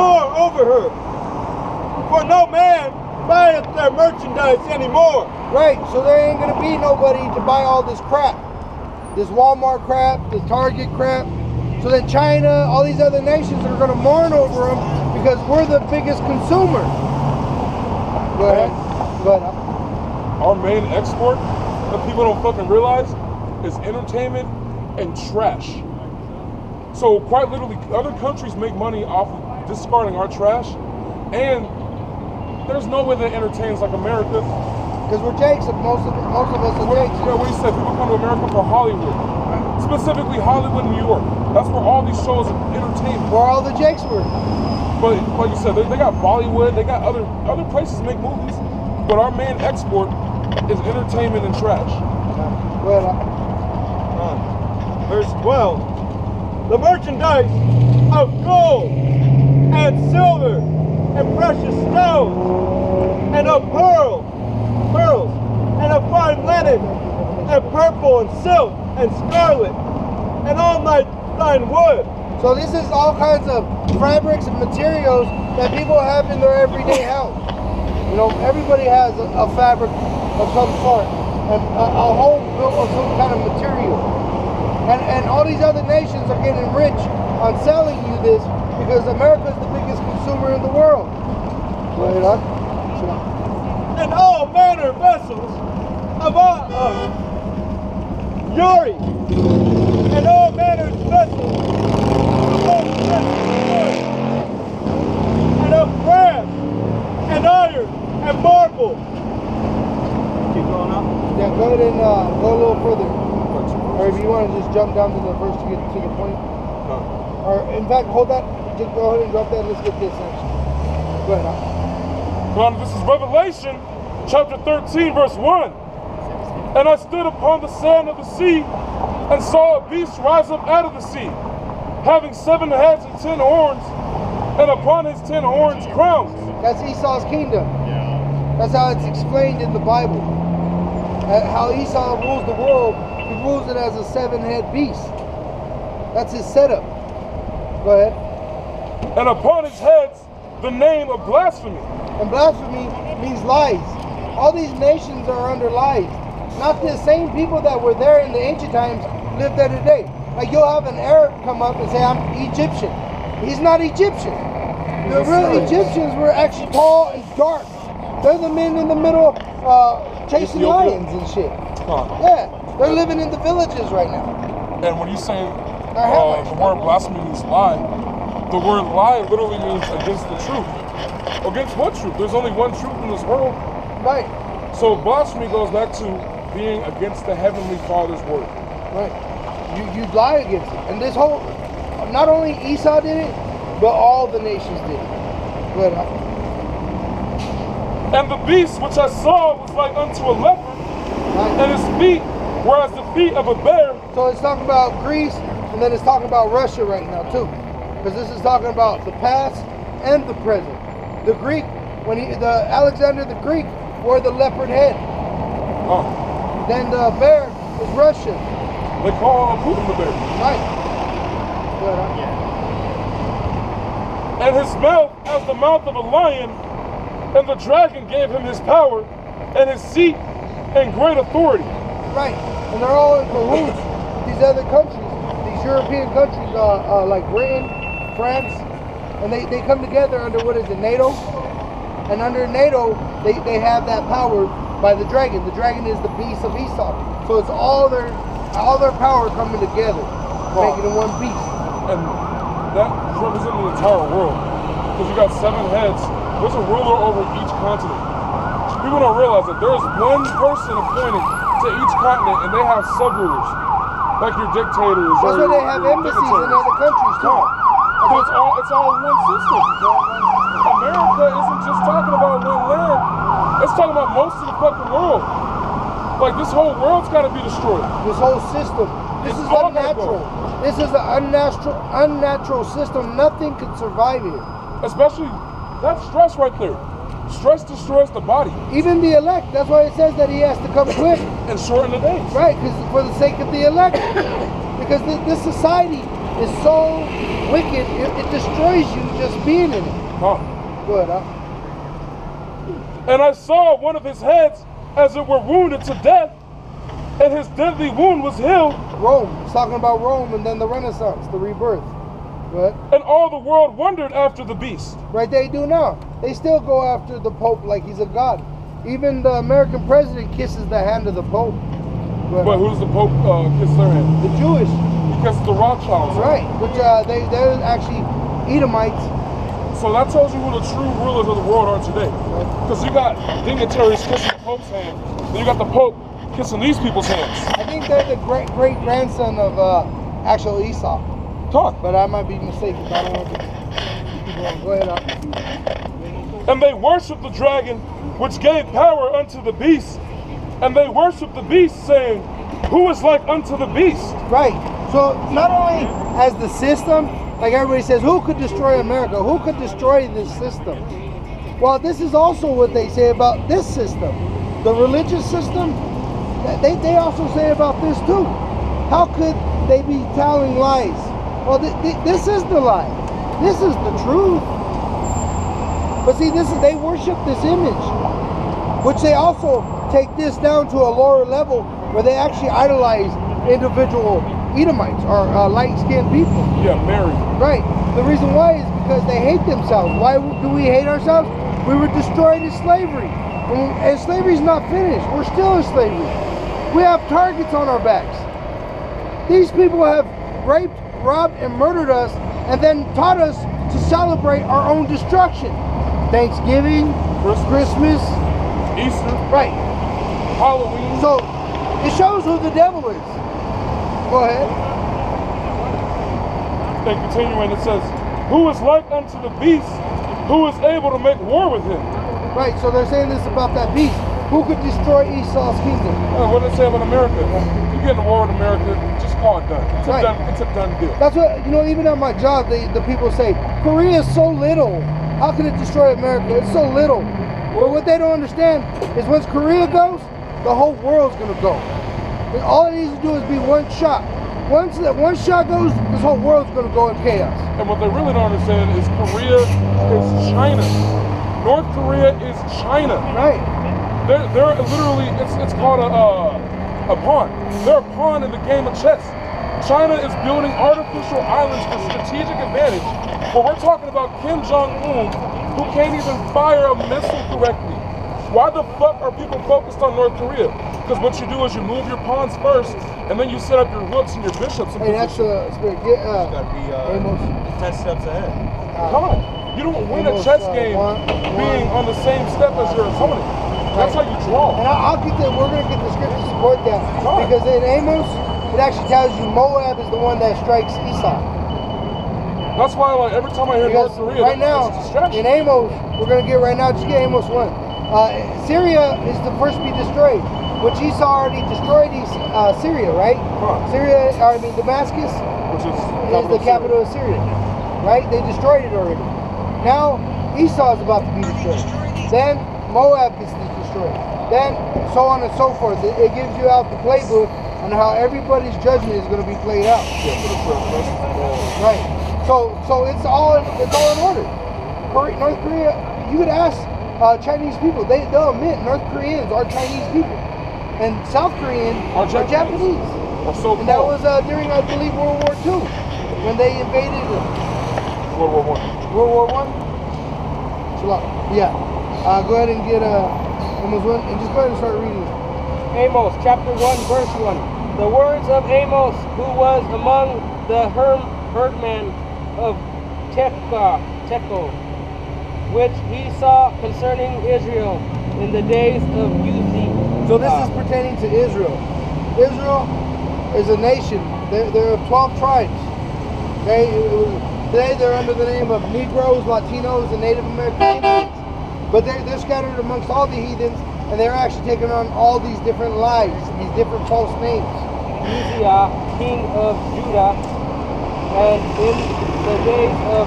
more over her. For no man buyeth their merchandise anymore. Right, so there ain't gonna be nobody to buy all this crap. This Walmart crap, this Target crap. So then China, all these other nations are gonna mourn over them because we're the biggest consumer. Go ahead. Go ahead. Our main export that people don't fucking realize is entertainment and trash. So quite literally, other countries make money off of discarding our trash, and there's no way that entertains like America. Because we're Jakes, most of us are Jakes. Yeah, what you said, people come to America for Hollywood. Specifically Hollywood, New York. That's where all these shows are entertainment. Where all the Jakes were. But like you said, they got Bollywood, they got other places to make movies. But our main export is entertainment and trash. Well, Verse 12. The merchandise of gold and silver and precious stones and of pearls, and of fine linen and purple and silk and scarlet and all thine wood. so this is all kinds of fabrics and materials that people have in their everyday house. You know, everybody has a fabric of some sort and a home built of some kind of material. And all these other nations are getting rich on selling you this because America is the biggest consumer in the world. Go ahead, huh? And all manner of vessels of Yuri, and all manner of vessels of all precious wood, and of brass, and iron, and marble. Keep going up. Yeah, go ahead and go a little further. Or if you want to just jump down to the verse to get to the point. Or in fact, hold that. Just go ahead and drop that. Let's get this section. Go ahead, huh? This is Revelation chapter 13, verse 1. And I stood upon the sand of the sea and saw a beast rise up out of the sea, having 7 heads and 10 horns, and upon his 10 horns crowns. That's Esau's kingdom. That's how it's explained in the Bible. How Esau rules the world. He rules it as a 7-head beast. That's his setup. Go ahead. And upon his heads the name of blasphemy. And blasphemy means lies. All these nations are under lies. Not the same people that were there in the ancient times live there today. Like you'll have an Arab come up and say, I'm Egyptian. He's not Egyptian. The real Egyptians were actually tall and dark. They're the men in the middle chasing lions and shit. Yeah, they're living in the villages right now. And when you say the word blasphemy means lie, the word lie literally means against the truth. Against what truth? There's only one truth in this world. Right. So blasphemy goes back to being against the Heavenly Father's word. Right. You lie against it. And this whole, not only Esau did it, but all the nations did it. Go ahead. And the beast which I saw was like unto a leopard, and his feet were as the feet of a bear. So it's talking about Greece, and then it's talking about Russia right now too. Because this is talking about the past and the present. The Greek, Alexander the Greek wore the leopard head. Oh. Then the bear is Russian. They call Putin the bear. Right. Good, huh? And his mouth as the mouth of a lion, and the dragon gave him his power, and his seat, and great authority. Right. And they're all in cahoots with these other countries, these European countries like Britain, France, and they come together under, what is it, NATO? And under NATO, they have that power by the dragon. The dragon is the beast of Esau. So it's all their power coming together, making it one beast. And that represents the entire world. Because you got 7 heads. There's a ruler over each continent. People don't realize that there's one person appointed to each continent, and they have sub-rulers, like your dictators. That's why they have embassies in other countries too. So it's all one system. America isn't just talking about one land. It's talking about most of the fucking world. Like this whole world's got to be destroyed. This whole system. This is unnatural. This is an unnatural system. Nothing could survive here. Especially that stress right there. Stress destroys the body. Even the elect. That's why it says that he has to come quick. And shorten the days. Right, because for the sake of the elect. Because this society is so wicked, it destroys you just being in it. Huh. Good, huh? And I saw one of his heads as it were wounded to death, and his deadly wound was healed. Rome. It's talking about Rome and then the Renaissance, the rebirth. Good. And all the world wondered after the beast. Right, they do now. They still go after the Pope like he's a god. Even the American president kisses the hand of the Pope. Good. But who does the Pope kiss their hand? The Jewish. He kisses the Rothschilds. Right, which they're actually Edomites. So that tells you who the true rulers of the world are today. Because you got dignitaries kissing the Pope's hand, then you got the Pope kissing these people's hands. I think they're the great grandson of actual Esau. Talk. But I might be mistaken. I don't want to keep going. Go ahead. And they worshiped the dragon, which gave power unto the beast. And they worshiped the beast, saying, who is like unto the beast? Right. So not only as the system, like everybody says, who could destroy America? Who could destroy this system? Well, this is also what they say about this system. The religious system, they also say about this too. How could they be telling lies? Well, this is the lie. This is the truth. But see, they worship this image, which they also take this down to a lower level where they actually idolize individual Edomites or light-skinned people. Yeah, Mary. Right. The reason why is because they hate themselves. Why do we hate ourselves? We were destroyed in slavery. And slavery's not finished. We're still in slavery. We have targets on our backs. These people have raped, robbed, and murdered us, and then taught us to celebrate our own destruction. Thanksgiving, Christmas, Easter, right? Halloween. So it shows who the devil is. Go ahead. And continuing, it says, who is like unto the beast, who is able to make war with him? Right. So they're saying this about that beast. Who could destroy Esau's kingdom? What did it say about America? You get in a war with America, just call it done. It's a done deal. That's what, even at my job, the people say, Korea is so little. How can it destroy America? It's so little. But what they don't understand is once Korea goes, the whole world's going to go. And all it needs to do is be one shot. Once that one shot goes, this whole world's going to go in chaos. And what they really don't understand is Korea is China. North Korea is China. Right. They're literally, it's called a pawn. They're a pawn in the game of chess. China is building artificial islands for strategic advantage, but we're talking about Kim Jong-un, who can't even fire a missile correctly. Why the fuck are people focused on North Korea? Because what you do is you move your pawns first, and then you set up your rooks and your bishops. Hey, that's the spirit. Gotta be 10 steps ahead. Come on. You don't win a chess game being on the same step as your opponent. That's how you draw. And we're going to get the scripture to support that. Because in Amos, it actually tells you Moab is the one that strikes Esau. That's why, like, every time I hear North Korea, right now, it's a distraction. in Amos, we're going to get right now, just get Amos 1. Syria is the first to be destroyed, which Esau already destroyed Syria, right? Damascus Which is the capital of Syria, right? They destroyed it already. Now, Esau is about to be destroyed. Then, Moab gets destroyed. Then, so on and so forth. It gives you out the playbook on how everybody's judgment is going to be played out. Right. So it's all in order. North Korea, you could ask Chinese people, they'll admit North Koreans are Chinese people, and South Koreans are Japanese. And that was during, I believe, World War II, when they invaded World War I. World War I. Yeah. Go ahead and get Amos 1, and just go ahead and start reading. Amos chapter 1 verse 1. The words of Amos, who was among the herdmen of Tekoa, which he saw concerning Israel in the days of Uzziah. So this is pertaining to Israel. Israel is a nation. There are 12 tribes. Okay? Today they're under the name of Negroes, Latinos, and Native American Indians. But they're scattered amongst all the heathens, and they're actually taking on all these different lies, these different false names. Uzziah, king of Judah, and in the days of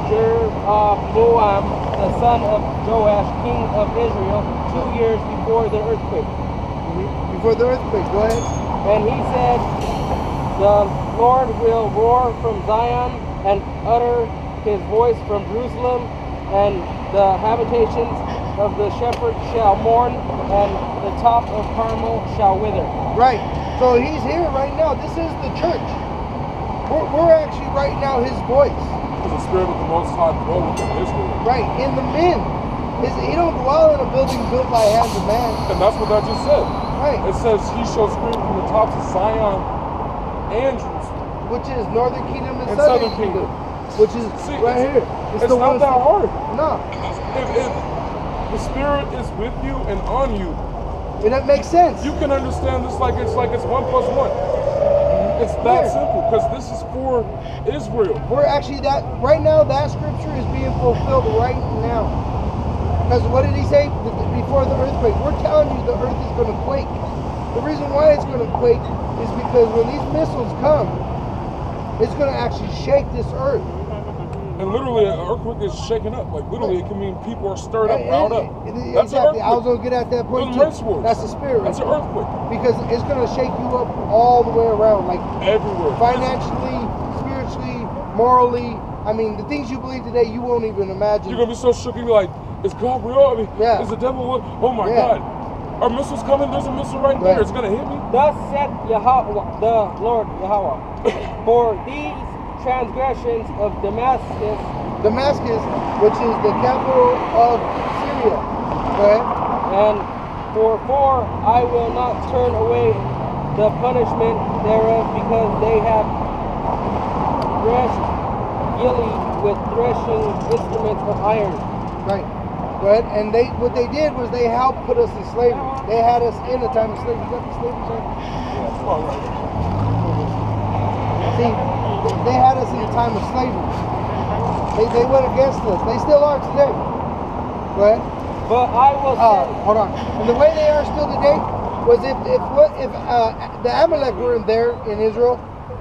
Jeroboam, the son of Joash, king of Israel, 2 years before the earthquake. Before the earthquake, go ahead. And he said, the Lord will roar from Zion and utter his voice from Jerusalem, and the habitations of the shepherd shall mourn, and the top of Carmel shall wither. Right. So he's here right now. This is the church. We're actually right now his voice. Because the Spirit of the Most High dwell within Israel. Right. In the men. He don't dwell in a building built by hands of man. And that's what that just said. Right. It says he shall scream from the tops of Zion and Jerusalem. Which is Northern Kingdom and And Southern Southern Kingdom. Kingdom. Which is See, right here. It's not that hard. No. If the Spirit is with you and on you, And that makes sense. you can understand this like it's 1 + 1. It's that Yeah. simple because this is for Israel. We're actually right now that scripture is being fulfilled right now. Because what did he say before the earthquake? We're telling you the earth is going to quake. The reason why it's going to quake is because when these missiles come, it's going to actually shake this earth. And literally, an earthquake is shaking up. Like literally, it can mean people are stirred up, riled up. That's Exactly. an I was earthquake. going to get at that point Those too. race wars. That's the spirit. That's an earthquake. Because it's going to shake you up all the way around, like Everywhere. financially, spiritually, morally. I mean, the things you believe today, you won't even imagine. You're gonna be so shook. You'll be like, "Is God real? I mean, Yeah. is the devil? Oh my Yeah. God! Are missiles coming? There's a missile right there. Right. It's gonna hit me." Thus said Yahweh, the Lord Yahweh, for these transgressions of Damascus, Damascus, which is the capital of Syria. Go ahead. and for I will not turn away the punishment thereof, because they have threshed Gilead with threshing instruments of iron. Right. Go ahead. And what they did was they helped put us in slavery. They had us in the time of slavery. You got the slavery sign? Oh, right. See, they had us in the time of slavery. They went against us. They still are today. Go ahead. But I will send Hold on. And the way they are still today was if the Amalek weren't there in Israel,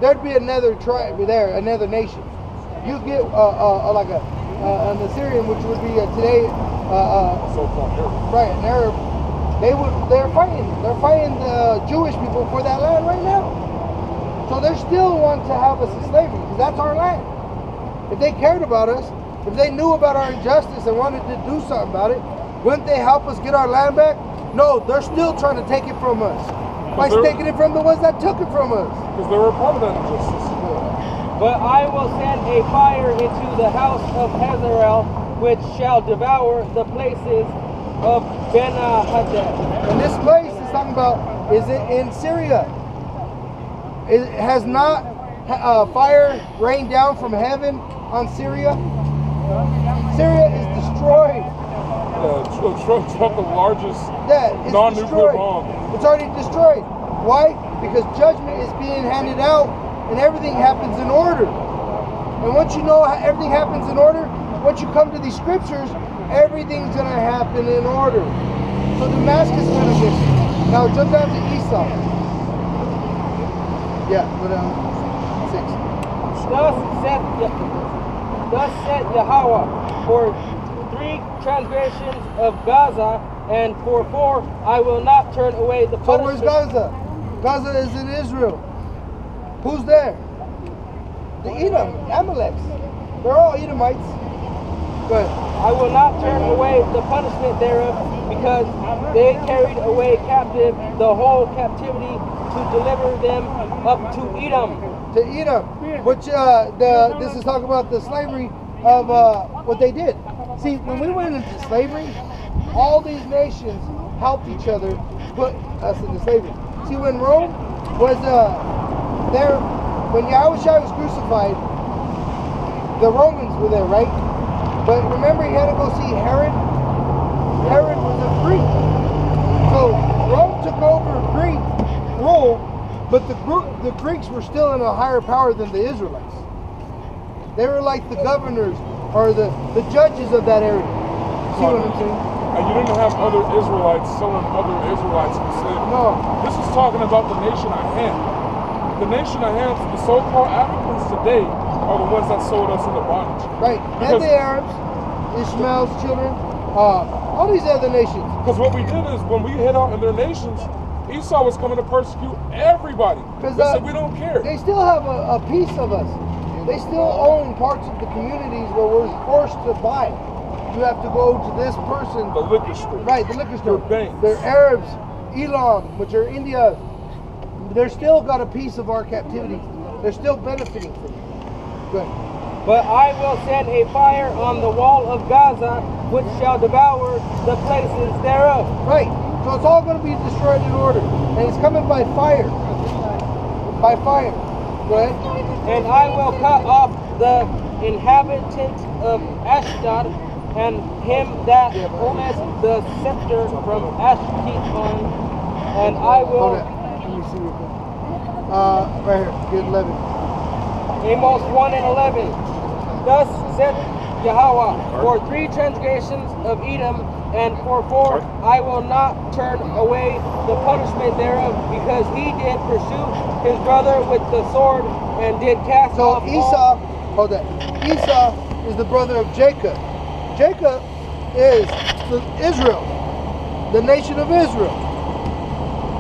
there'd be another tribe there, another nation. You get like an Assyrian, which would be today, So-called Arab. right, an Arab. They're fighting. They're fighting the Jewish people for that land right now. So they still want to have us in slavery because that's our land. If they cared about us, if they knew about our injustice and wanted to do something about it, wouldn't they help us get our land back? No, they're still trying to take it from us. By taking it from the ones that took it from us. Because they were a part of that injustice. But I will send a fire into the house of Hazael, which shall devour the places of Ben-Hadad. And this place is talking about, is it in Syria? It has not fire rained down from heaven on Syria. Syria is destroyed. Trump, the largest Yeah, it's non-nuclear destroyed. bomb. It's already destroyed. Why? Because judgment is being handed out and everything happens in order. And once you know how everything happens in order, once you come to these scriptures, everything's going to happen in order. So Damascus went against it. Now jump down to Esau. Yeah, go down 6. Thus said Yahweh, for 3 transgressions of Gaza, and for 4 I will not turn away the So where's punishment. Gaza? Gaza is in Israel. Who's there? The Edom, Amaleks. They're all Edomites. Go ahead. I will not turn away the punishment thereof, because they carried away captive the whole captivity to deliver them up to Edom. To Edom, which this is talking about the slavery of what they did. See, when we went into slavery, all these nations helped each other put us into slavery. See, when Rome was there, when Yahushua was crucified, the Romans were there, right? But remember, he had to go see Herod. Herod was a Greek, so Rome took over Greek rule. But the Greeks were still in a higher power than the Israelites. They were like the governors or the judges of that area. See what I'm saying? And you didn't have other Israelites selling other Israelites in slavery. No. This is talking about the nation at hand. The nation at hand, the so-called Africans today, are the ones that sold us into bondage. Right. And the Arabs, Ishmael's children, all these other nations. Because what we did is when we hit out in their nations, Esau was coming to persecute everybody. They said, we don't care. They still have a piece of us. They still own parts of the communities where we're forced to buy. You have to go to this person. The liquor store. Right, the liquor store. Their banks. They're Arabs, Elam, which are India. They're still got a piece of our captivity. They're still benefiting from it. Good. But I will send a fire on the wall of Gaza, which shall devour the places thereof. Right. So it's all going to be destroyed in order. And it's coming by fire. By fire. Go ahead. And I will cut off the inhabitant of Ashdod, and him that holdeth the scepter from Ashkelon, and I will... Hold on. Let me see real quick. Right here. Get 11. Amos 1 and 11. Thus saith Yahweh, for 3 transgressions of Edom, and for 4 I will not turn away the punishment thereof, because he did pursue his brother with the sword, and did cast So off Esau, hold that. Esau is the brother of Jacob. Jacob is Israel, the nation of Israel.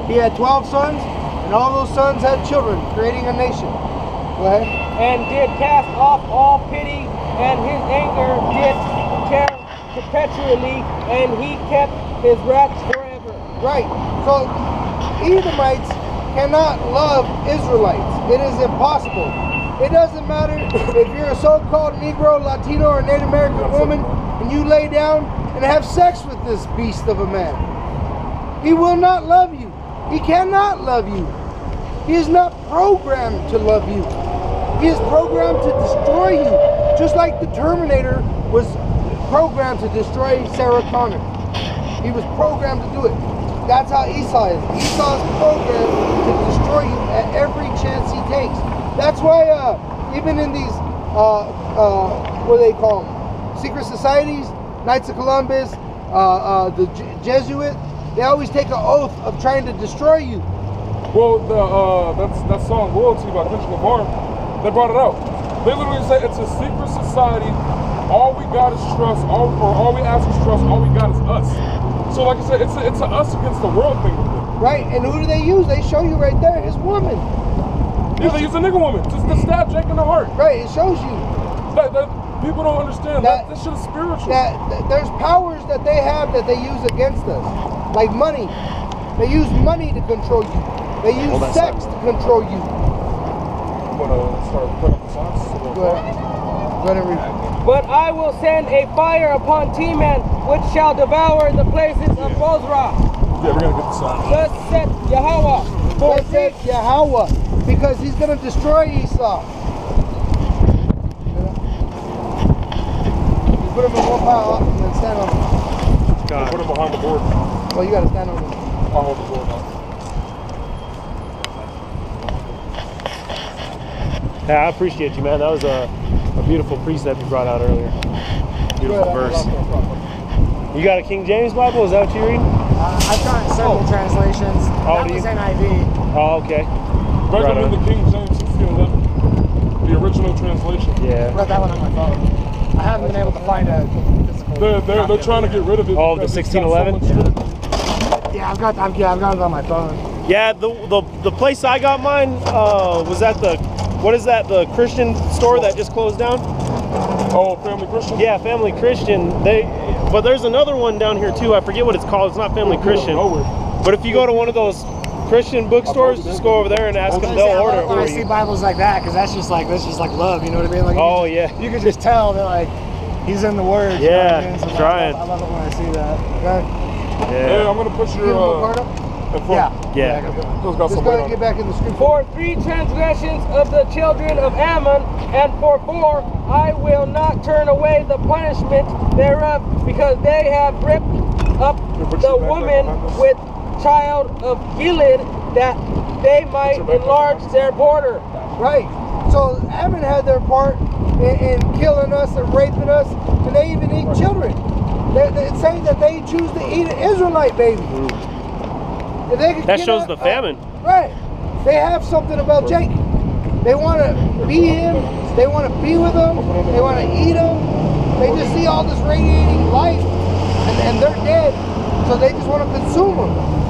He had 12 sons, and all those sons had children, creating a nation. Go ahead. and did cast off all pity, and his anger did tear perpetually, and he kept his wrath forever. Right. So Edomites cannot love Israelites. It is impossible. It doesn't matter if you're a so-called Negro, Latino, or Native American woman, and you lay down and have sex with this beast of a man. He will not love you. He cannot love you. He is not programmed to love you. He is programmed to destroy you, just like the Terminator was programmed to destroy Sarah Connor. He was programmed to do it. That's how Esau is. Esau is programmed to destroy you at every chance he takes. That's why even in these, what do they call them? Secret societies, Knights of Columbus, the Jesuit, they always take an oath of trying to destroy you. Well, that song "Loyalty" by Kendrick Lamar, they brought it out. They literally say it's a secret society. All we got is trust. All we ask is trust. All we got is us. So, like I said, it's a us against the world thing. Right, and who do they use? They show you right there, his woman. Yeah, they use a nigga woman just to stab Jake in the heart. Right, it shows you. That people don't understand. That this shit is spiritual. That there's powers that they have that they use against us, like money. They use money to control you. They use sex to control you. I'm gonna start putting up the signs. Go ahead. Go ahead and read. But I will send a fire upon Teman, which shall devour the places of Bozrah. Yeah, we're gonna get the signs. Thus saith Yahweh, for Thus saith Yahweh, because he's going to destroy Esau. You put him in one pile and then stand on him. Put him behind the board. Well, you got to stand on him. I'll hold the board now. Yeah, I appreciate you, man. That was a beautiful precept you brought out earlier. Beautiful verse. You got a King James Bible? Is that what you read? I've gotten several translations. Oh, That do was you? NIV. Oh, okay. Recommend the King James 1611, the original translation. Yeah. Read that one on my phone. I haven't been able to find a physical. They're trying to get rid of it. Oh, the because it's got so 1611? much script. Yeah, I've got it on my phone. Yeah, the place I got mine was at the, what is that, the Christian store that just closed down? Oh, Family Christian? Yeah, Family Christian. But there's another one down here too. I forget what it's called. It's not Family Christian. But if you go to one of those Christian bookstores, just go over there and ask them. They'll order it When I for see you. Bibles like that, because that's just like love. You know what I mean? Like, Oh yeah. you could just tell that like he's in the Word. you know what I Yeah, mean? So trying. I love it when I see that. Okay. Hey, Yeah. I'm gonna put Give him a your card up. in front. Yeah. Yeah. Those got Just some go weight ahead and on get it. back in the scripture. For 3 transgressions of the children of Ammon, and for 4 I will not turn away the punishment thereof, because they have ripped up put the your back woman behind us. with child of Gilead, that they might enlarge their border. Right. So Ammon had their part in killing us and raping us, and they even eat children. It's saying that they choose to eat an Israelite baby. If they could That get shows a- the famine. Right. They have something about Jake. They want to be him. They want to be with him. They want to eat him. They just see all this radiating light, and they're dead. So they just want to consume him.